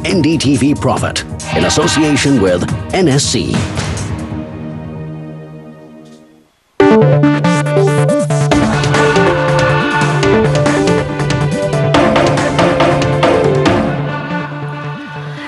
NDTV Profit in association with NSC.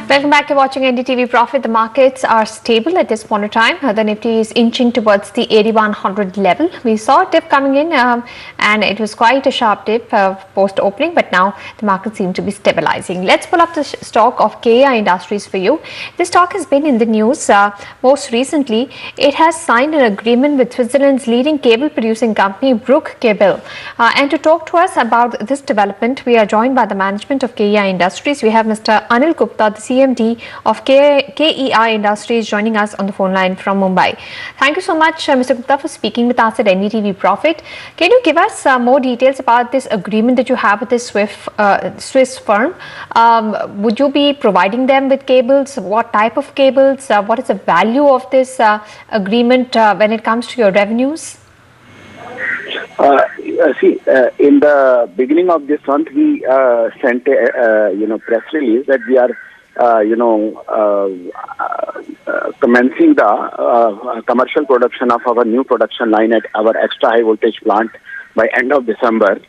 Welcome back. You're watching NDTV Profit. The markets are stable at this point of time. The Nifty is inching towards the 8100 level. We saw a dip coming in and it was quite a sharp dip post opening, but now the market seems to be stabilizing. Let's pull up the stock of KEI Industries for you. This stock has been in the news most recently. It has signed an agreement with Switzerland's leading cable producing company, Brook Cable. And to talk to us about this development, we are joined by the management of KEI Industries. We have Mr. Anil Gupta, the CMD of KEI Industries, joining us on the phone line from Mumbai. Thank you so much, Mr. Gupta, for speaking with us at NDTV Profit. Can you give us more details about this agreement that you have with this Swiss firm? Would you be providing them with cables? What type of cables? What is the value of this agreement when it comes to your revenues? In the beginning of this month, we sent a press release that we are commencing the commercial production of our new production line at our extra high voltage plant by end of December.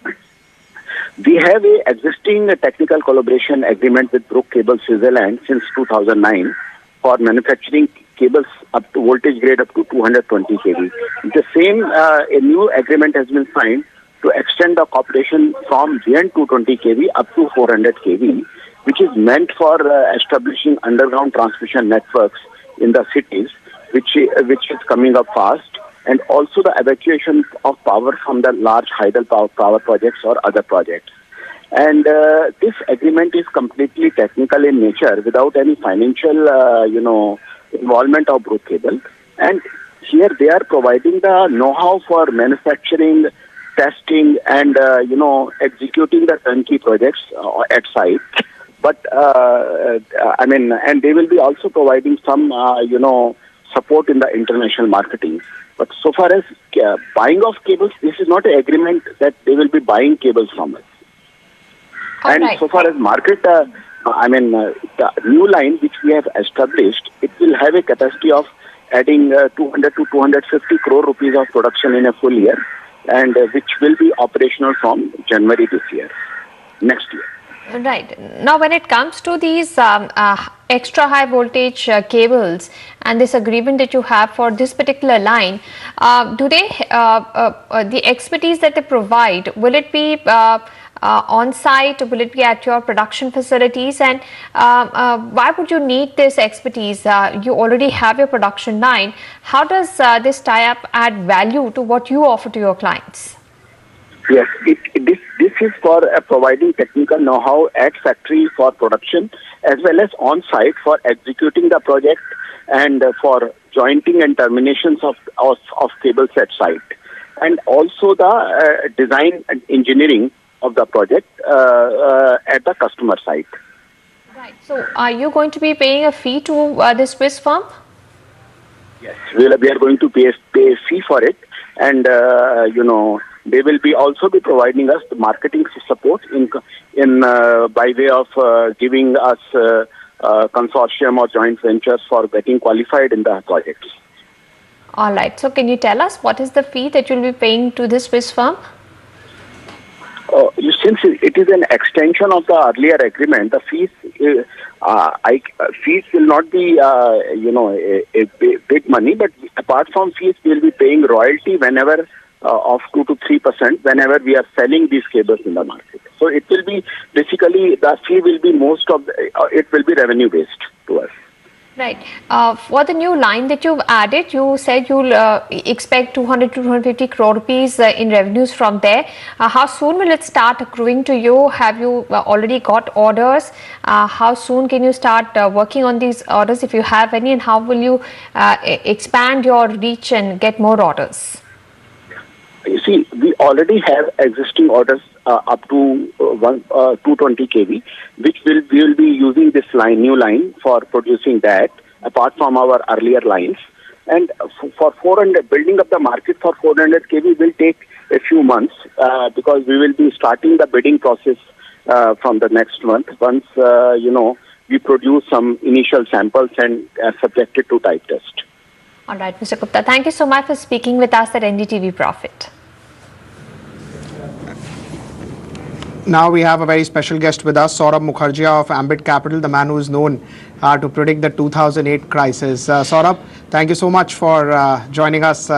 We have a existing technical collaboration agreement with Brook Cable Switzerland since 2009 for manufacturing cables up to voltage grade up to 220 kV. The same, a new agreement has been signed to extend the cooperation from beyond 220 kV up to 400 kV, which is meant for establishing underground transmission networks in the cities, which is coming up fast, and also the evacuation of power from the large hydel power projects or other projects. And this agreement is completely technical in nature, without any financial, involvement of Brook Cable. And here they are providing the know-how for manufacturing, testing, and executing the turnkey projects at site. But and they will be also providing some support in the international marketing. But so far as buying of cables, this is not an agreement that they will be buying cables from us. All and right. So far as market, the new line which we have established, it will have a capacity of adding 200 to 250 crore rupees of production in a full year, and which will be operational from January this year, next year. Right. Now, when it comes to these extra high voltage cables and this agreement that you have for this particular line, do they, the expertise that they provide, will it be on site? Will it be at your production facilities? And why would you need this expertise? You already have your production line. How does this tie-up add value to what you offer to your clients? Yes, this is for providing technical know-how at factory for production, as well as on-site for executing the project and for jointing and terminations of cables at site, and also the design and engineering of the project at the customer site. Right. So, are you going to be paying a fee to this Swiss firm? Yes, we are going to pay a fee for it, and they will be also be providing us the marketing support in by way of giving us consortium or joint ventures for getting qualified in the projects. All right. So, can you tell us what is the fee that you'll be paying to this Swiss firm? Since it is an extension of the earlier agreement, the fees fees will not be a big money, but apart from fees, we will be paying royalty whenever of 2 to 3% whenever we are selling these cables in the market. So it will be basically the fee will be it will be revenue based to us. Right. For the new line that you've added, you said you'll expect 200 to 250 crore rupees in revenues from there. How soon will it start accruing to you? Have you already got orders? How soon can you start working on these orders if you have any? And how will you expand your reach and get more orders? You see, we already have existing orders up to 220 kV, which we will be using this new line for producing that, apart from our earlier lines. And for 400, building up the market for 400 kV will take a few months because we will be starting the bidding process from the next month. Once we produce some initial samples and subjected to type test. All right, Mr. Gupta, thank you so much for speaking with us at NDTV Profit. Now we have a very special guest with us, Saurabh Mukherjee of Ambit Capital, the man who is known to predict the 2008 crisis. Saurabh, thank you so much for joining us.